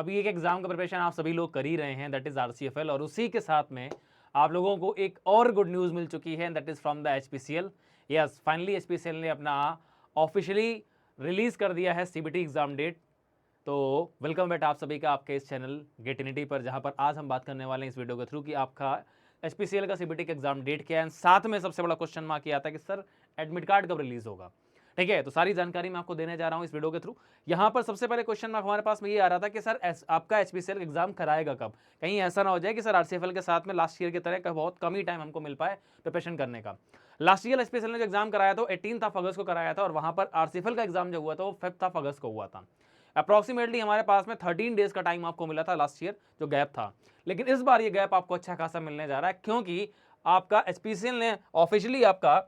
अभी एक एग्जाम का प्रिपरेशन आप सभी लोग कर ही रहे हैं, दैट इज आरसीएफएल, और उसी के साथ में आप लोगों को एक और गुड न्यूज़ मिल चुकी है, that is from the HPCL. Yes, finally HPCL ने अपना ऑफिशियली रिलीज कर दिया है सीबीटी एग्जाम डेट। तो वेलकम बैक आप सभी का आपके इस चैनल गेटिनिटी पर, जहां पर आज हम बात करने वाले हैं इस वीडियो के थ्रू कि आपका एचपीसीएल का सीबीटी का एग्जाम डेट क्या है, साथ में सबसे बड़ा क्वेश्चन मार्क ये आता है कि सर एडमिट कार्ड कब रिलीज होगा। ठीक है, तो सारी जानकारी मैं आपको देने जा रहा हूं इस वीडियो के थ्रू। यहां पर सबसे पहले क्वेश्चन मार्क हमारे पास में ये आ रहा था कि सर आपका एचपीसीएल एग्जाम कराएगा कब। कहीं ऐसा ना हो जाए कि सर आरसीएफएल के साथ में लास्ट ईयर की तरह का बहुत कम ही टाइम हमको मिल पाए प्रिपरेशन करने का। लास्ट ईयर एचपीसीएल ने जो एग्जाम कराया था 18 अगस्त को कराया था, और वहां पर आरसीएफएल का एग्जाम जो हुआ था वो 5 अगस्त को हुआ था। अप्रॉक्सीमेटली हमारे पास में 13 डेज का टाइम आपको मिला था लास्ट ईयर जो गैप था, लेकिन इस बार ये गैप आपको अच्छा खासा मिलने जा रहा है, क्योंकि आपका एचपीसीएल ने ऑफिशियली आपका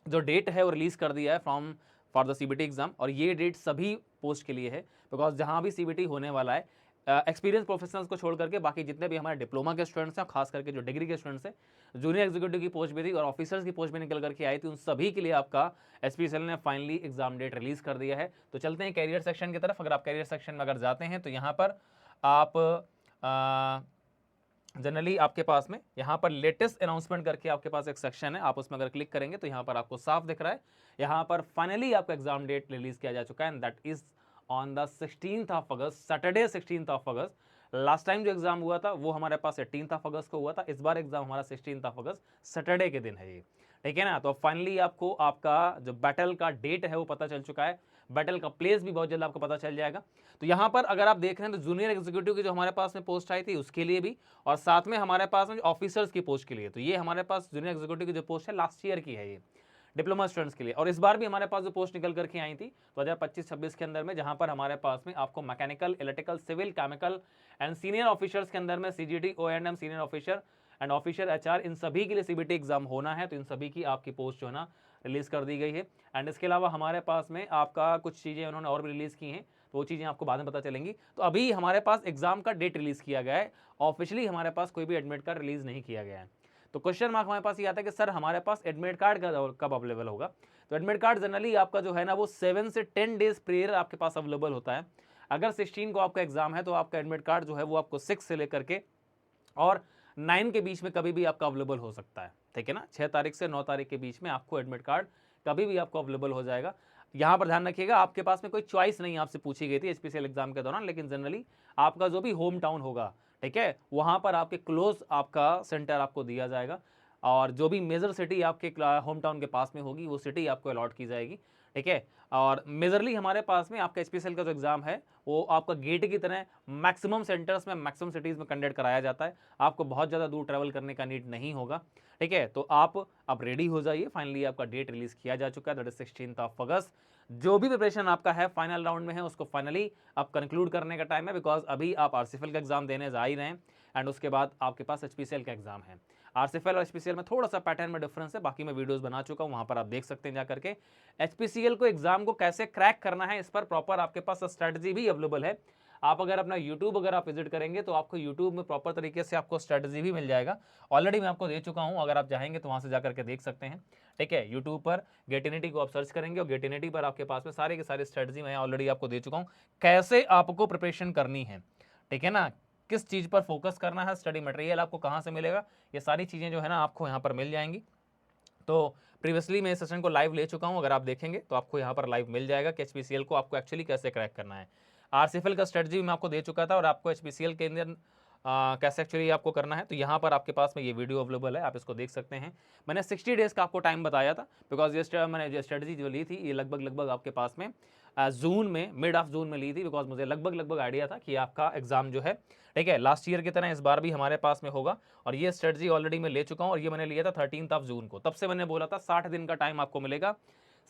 जो डेट है वो रिलीज कर दिया है from for the CBT exam. और ये डेट सभी पोस्ट के लिए है, बिकॉज जहां भी सीबीटी होने वाला है, एक्सपीरियंस प्रोफेशनल्स को छोड़ करके बाकी जितने भी हमारे डिप्लोमा के स्टूडेंट्स हैं, खास करके जो डिग्री के स्टूडेंट्स हैं, जूनियर एग्जीक्यूटिव की पोस्ट भी थी और ऑफिसर्स की पोस्ट भी निकल करके आई थी, उन सभी के लिए आपका एचपीसीएल ने फाइनली एग्जाम डेट रिलीज कर दिया है। तो चलते हैं कैरियर सेक्शन की तरफ। अगर आप कैरियर सेक्शन में अगर जाते हैं तो यहाँ पर आप जनरली आपके पास में यहाँ पर लेटेस्ट अनाउंसमेंट करके आपके पास एक सेक्शन है, आप उसमें अगर क्लिक करेंगे तो यहाँ पर आपको साफ दिख रहा है, यहाँ पर फाइनली आपका एग्जाम डेट रिलीज किया जा चुका है, and that is on the 16th August, Saturday 16th August. Last time जो एग्जाम हुआ था वो हमारे पास 18 अगस्त को हुआ था, इस बार एग्जाम हमारा 16 अगस्त सैटरडे के दिन है ये। ठीक है ना, तो फाइनली आपको आपका जो बैटल का डेट है वो पता चल चुका है, बैटल का प्लेस भी बहुत जल्द आपको पता चल जाएगा। तो यहाँ पर अगर आप देख रहे हैं तो जूनियर एग्जीक्यूटिव की जो हमारे पास में पोस्ट आई थी उसके लिए भी, और साथ में हमारे पास में ऑफिसर्स की पोस्ट के लिए, तो ये हमारे पास जूनियर एग्जीक्यूटिव की जो पोस्ट है लास्ट ईयर की है ये डिप्लोमा स्टूडेंट्स के लिए। और इस बार भी हमारे पास जो पोस्ट निकल करके आई थी 2025-26 के अंदर में, जहां पर हमारे पास में आपको mechanical, electrical, civil, chemical and senior officers के अंदर में CGT, O and M, senior officer and officer HR, इन सभी के लिए सीबीटी एग्जाम होना है। तो इन सभी की आपकी पोस्ट जो है ना रिलीज कर दी गई है। एंड इसके अलावा हमारे पास में आपका कुछ चीज़ें उन्होंने और भी रिलीज की हैं, तो वो चीज़ें आपको बाद में पता चलेंगी। तो अभी हमारे पास एग्जाम का डेट रिलीज किया गया है, ऑफिशियली हमारे पास कोई भी एडमिट कार्ड रिलीज नहीं किया गया है। तो क्वेश्चन मार्क हमारे पास ये आता है कि सर हमारे पास एडमिट कार्ड कब अवेलेबल होगा। तो एडमिट कार्ड जनरली आपका जो है ना वो 7 से 10 डेज प्रेयर आपके पास अवेलेबल होता है। अगर 16 को आपका एग्जाम है तो आपका एडमिट कार्ड जो है वो आपको 6 से लेकर के और 9 के बीच में कभी भी आपका अवेलेबल हो सकता है। ठीक है ना, 6 तारीख से 9 तारीख के बीच में आपको एडमिट कार्ड कभी भी आपको अवेलेबल हो जाएगा। यहाँ पर ध्यान रखिएगा, आपके पास में कोई चॉइस नहीं आपसे पूछी गई थी एचपीसीएल एग्जाम के दौरान, लेकिन जनरली आपका जो भी होम टाउन होगा, ठीक है, वहाँ पर आपके क्लोज आपका सेंटर आपको दिया जाएगा, और जो भी मेजर सिटी आपके होम टाउन के पास में होगी वो सिटी आपको अलॉट की जाएगी। ठीक है, और मेजरली हमारे पास में आपका एचपीसीएल का जो एग्जाम है वो आपका गेट की तरह मैक्सिमम सेंटर्स में, मैक्सिमम सिटीज़ में कंडक्ट कराया जाता है। आपको बहुत ज़्यादा दूर ट्रैवल करने का नीड नहीं होगा। ठीक है, तो आप अब रेडी हो जाइए, फाइनली आपका डेट रिलीज किया जा चुका है, दैट इज 16 अगस्त। जो भी प्रिपरेशन आपका है फाइनल राउंड में है उसको फाइनली अब कंक्लूड करने का टाइम है, बिकॉज अभी आप आरसीएफएल का एग्जाम देने जा ही रहे हैं, एंड उसके बाद आपके पास एचपीसीएल का एग्जाम है। आरसीएफएल और एचपीसीएल में थोड़ा सा पैटर्न में डिफरेंस है, बाकी मैं वीडियोस बना चुका हूं, वहां पर आप देख सकते हैं जाकर के। एचपीसीएल को एग्जाम को कैसे क्रैक करना है इस पर प्रॉपर आपके पास स्ट्रेटजी भी अवेलेबल है। आप अगर अपना यूट्यूब अगर आप विजिट करेंगे तो आपको यूट्यूब में प्रॉपर तरीके से आपको स्ट्रेटजी भी मिल जाएगा। ऑलरेडी मैं आपको दे चुका हूं, अगर आप चाहेंगे तो वहां से जाकर के देख सकते हैं। ठीक है, यूट्यूब पर गेटिनिटी को आप सर्च करेंगे और गेटिनिटी पर आपके पास में सारे के सारे स्ट्रेटजी मैं ऑलरेडी आपको दे चुका हूं, कैसे आपको प्रिपरेशन करनी है। ठीक है ना, किस चीज़ पर फोकस करना है, स्टडी मटेरियल आपको कहाँ से मिलेगा, ये सारी चीज़ें जो है ना आपको यहाँ पर मिल जाएंगी। तो प्रीवियसली मैं इस सेशन को लाइव ले चुका हूँ, अगर आप देखेंगे तो आपको यहाँ पर लाइव मिल जाएगा कि एचपीसीएल को आपको एक्चुअली कैसे क्रैक करना है। आरसीएफएल का स्ट्रेटजी मैं आपको दे चुका था, और आपको एचपीसीएल के अंदर कैसे एक्चुअली आपको करना है, तो यहाँ पर आपके पास में ये वीडियो अवेलेबल है, आप इसको देख सकते हैं। मैंने 60 डेज़ का आपको टाइम बताया था, बिकॉज ये मैंने जो स्ट्रेटजी जो ली थी ये लगभग आपके पास में जून में, मिड ऑफ जून में ली थी, बिकॉज मुझे लगभग आइडिया था कि आपका एग्जाम जो है, ठीक है, लास्ट ईयर की तरह इस बार भी हमारे पास में होगा। और ये स्ट्रेटजी ऑलरेडी मैं ले चुका हूँ, और ये मैंने लिया था 13 जून को। तब से मैंने बोला था 60 दिन का टाइम आपको मिलेगा,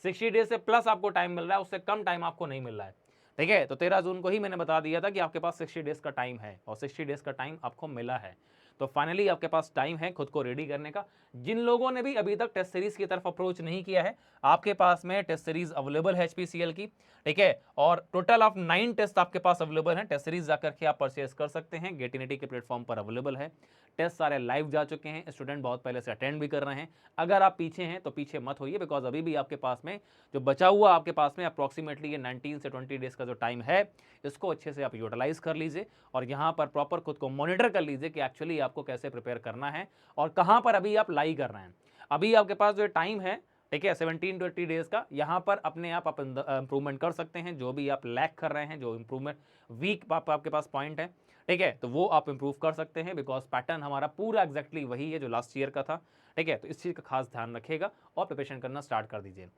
60 डेज से प्लस आपको टाइम मिल रहा है, उससे कम टाइम आपको नहीं मिल रहा है। ठीक है, तो 13 जून को ही मैंने बता दिया था कि आपके पास 60 डेज का टाइम है, और 60 डेज का टाइम आपको मिला है। तो फाइनली आपके पास टाइम है खुद को रेडी करने का। जिन लोगों ने भी अभी तक टेस्ट सीरीज की तरफ अप्रोच नहीं किया है, आपके पास में टेस्ट सीरीज अवेलेबल है एचपीसीएल की। ठीक है, और टोटल ऑफ 9 टेस्ट आपके पास अवेलेबल है, टेस्ट सीरीज जाकर के आप परचेज कर सकते हैं, गेटिनिटी के प्लेटफॉर्म पर अवेलेबल है। टेस्ट सारे लाइव जा चुके हैं, स्टूडेंट बहुत पहले से अटेंड भी कर रहे हैं। अगर आप पीछे हैं तो पीछे मत होइए, बिकॉज अभी भी आपके पास में जो बचा हुआ आपके पास में अप्रॉक्सीमेटली ये 19 से 20 डेज का जो टाइम है, इसको अच्छे से आप यूटिलाइज कर लीजिए और यहाँ पर प्रॉपर खुद को मॉनिटर कर लीजिए कि एक्चुअली आपको कैसे प्रिपेयर करना है और कहाँ पर अभी आप लाई कर रहे हैं। अभी आपके पास जो टाइम है, ठीक है, 17 to 20 डेज का, यहाँ पर अपने आप इंप्रूवमेंट कर सकते हैं। जो भी आप लैक कर रहे हैं, जो इंप्रूवमेंट वीक आपके पास पॉइंट है, ठीक है, तो वो आप इंप्रूव कर सकते हैं, बिकॉज पैटर्न हमारा पूरा एग्जैक्टली वही है जो लास्ट ईयर का था, ठीक है। तो इस चीज़ का खास ध्यान रखिएगा और प्रिपरेशन करना स्टार्ट कर दीजिए।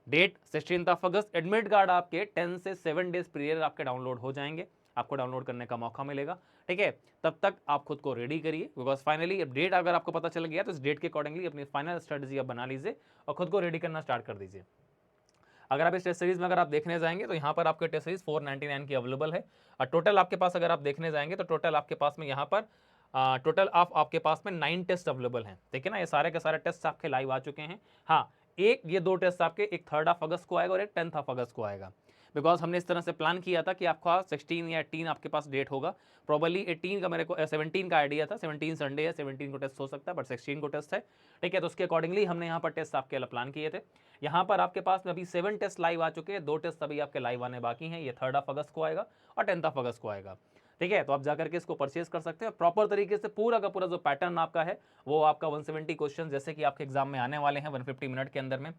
डेट 16 अगस्त, एडमिट कार्ड आपके 10 से 7 डेज पीरियड आपके डाउनलोड हो जाएंगे, आपको डाउनलोड करने का मौका मिलेगा, ठीक है। तब तक आप खुद को रेडी करिए, बिकॉज फाइनली डेट अगर आपको पता चल गया तो इस डेट के अकॉर्डिंगली अपनी फाइनल स्ट्रेटजी आप बना लीजिए और खुद को रेडी करना स्टार्ट कर दीजिए। अगर आप इस टेस्ट सीरीज में अगर आप देखने जाएंगे तो यहाँ पर आपके टेस्ट सीरीज 499 की अवेलेबल है और टोटल आपके पास अगर आप देखने जाएंगे तो टोटल आपके पास में यहाँ पर टोटल आपके पास में 9 टेस्ट अवेलेबल हैं, ठीक है ना। ये सारे के सारे टेस्ट आपके लाइव आ चुके हैं। हाँ, ये 2 टेस्ट आपके, एक 3 अगस्त को आएगा और एक 10 अगस्त को आएगा, बिकॉज हमने इस तरह से प्लान किया था कि आपका 16 या 18 आपके पास डेट होगा। प्रॉबली 18 का, मेरे को 17 का आइडिया था, 17 संडे है, 17 को टेस्ट हो सकता है, बट 16 को टेस्ट है, ठीक है। तो उसके अकॉर्डिंगली हमने यहाँ पर टेस्ट आपके लिए प्लान किए थे। यहाँ पर आपके पास में अभी 7 टेस्ट लाइव आ चुके हैं, 2 टेस्ट अभी आपके लाइव आने बाकी हैं, ये 3 अगस्त को आएगा और 10 अगस्त को आएगा, ठीक है। तो आप जाकर के इसको परचेज कर सकते हैं। प्रॉपर तरीके से पूरा का पूरा जो पैटर्न आपका है वो आपका 170 क्वेश्चन जैसे कि आपके एग्जाम में आने वाले हैं 150 मिनट के अंदर में।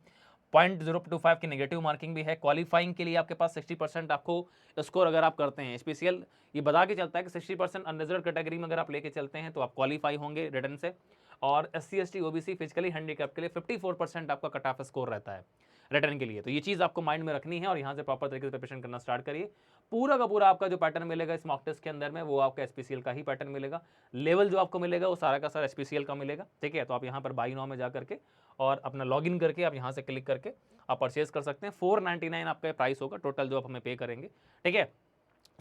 0.025 की नेगेटिव मार्किंग भी है। क्वालिफाइंग के लिए आपके पास 60% आपको स्कोर अगर आप करते हैं, स्पेशल ये बता के चलता है कि 60% अनरिजर्व कैटेगरी में अगर आप लेके चलते हैं तो आप क्वालिफाई होंगे रिटर्न से। और SC ST OBC physically handicap के लिए 54% आपका कट ऑफ स्कोर रहता है रिटर्न के लिए। तो ये चीज़ आपको माइंड में रखनी है और यहाँ से प्रॉपर तरीके से प्रिपरेशन करना स्टार्ट करिए। पूरा का पूरा आपका जो पैटर्न मिलेगा इस मॉक टेस्ट के अंदर में वो आपका SPCL का ही पैटर्न मिलेगा। लेवल जो आपको मिलेगा वो सारा का सारा SPCL का मिलेगा, ठीक है। तो आप यहाँ पर बाई नाउ में जा करके और अपना लॉगिन करके आप यहाँ से क्लिक करके आप परचेज कर सकते हैं। 499 आपका प्राइस होगा टोटल जो आप हमें पे करेंगे, ठीक है।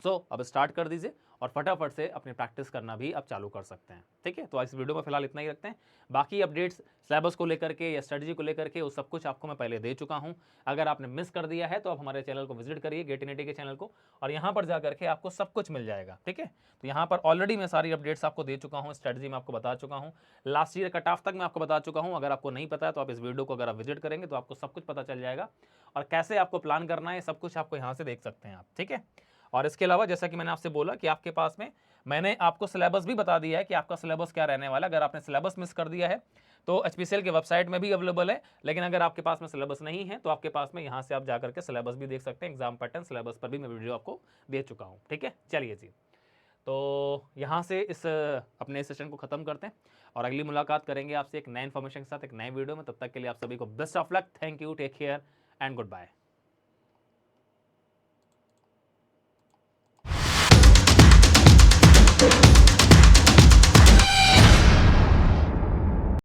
अब स्टार्ट कर दीजिए और फटाफट से अपनी प्रैक्टिस करना भी आप चालू कर सकते हैं, ठीक है। तो इस वीडियो में फिलहाल इतना ही रखते हैं। बाकी अपडेट्स सिलेबस को लेकर के या स्ट्रेटजी को लेकर के वो सब कुछ आपको मैं पहले दे चुका हूं। अगर आपने मिस कर दिया है तो आप हमारे चैनल को विजिट करिए, गेटिनिटी के चैनल को, और यहाँ पर जाकर के आपको सब कुछ मिल जाएगा, ठीक है। तो यहाँ पर ऑलरेडी मैं सारी अपडेट्स आपको दे चुका हूँ, स्ट्रेटजी में आपको बता चुका हूँ, लास्ट ईयर कट ऑफ तक मैं आपको बता चुका हूँ। अगर आपको नहीं पता है तो आप इस वीडियो को अगर आप विजिट करेंगे तो आपको सब कुछ पता चल जाएगा और कैसे आपको प्लान करना है सब कुछ आपको यहाँ से देख सकते हैं आप, ठीक है। और इसके अलावा जैसा कि मैंने आपसे बोला कि आपके पास में मैंने आपको सिलेबस भी बता दिया है कि आपका सिलेबस क्या रहने वाला है। अगर आपने सिलेबस मिस कर दिया है तो HPCL के वेबसाइट में भी अवेलेबल है, लेकिन अगर आपके पास में सिलेबस नहीं है तो आपके पास में यहाँ से आप जाकर के सिलेबस भी देख सकते हैं। एग्जाम पैटर्न सिलेबस पर भी मैं वीडियो आपको दे चुका हूँ, ठीक है। चलिए जी, तो यहाँ से इस अपने सेशन को ख़त्म करते हैं और अगली मुलाकात करेंगे आपसे एक नए इन्फॉर्मेशन के साथ एक नए वीडियो में। तब तक के लिए आप सभी को best of luck, thank you, take care and good bye.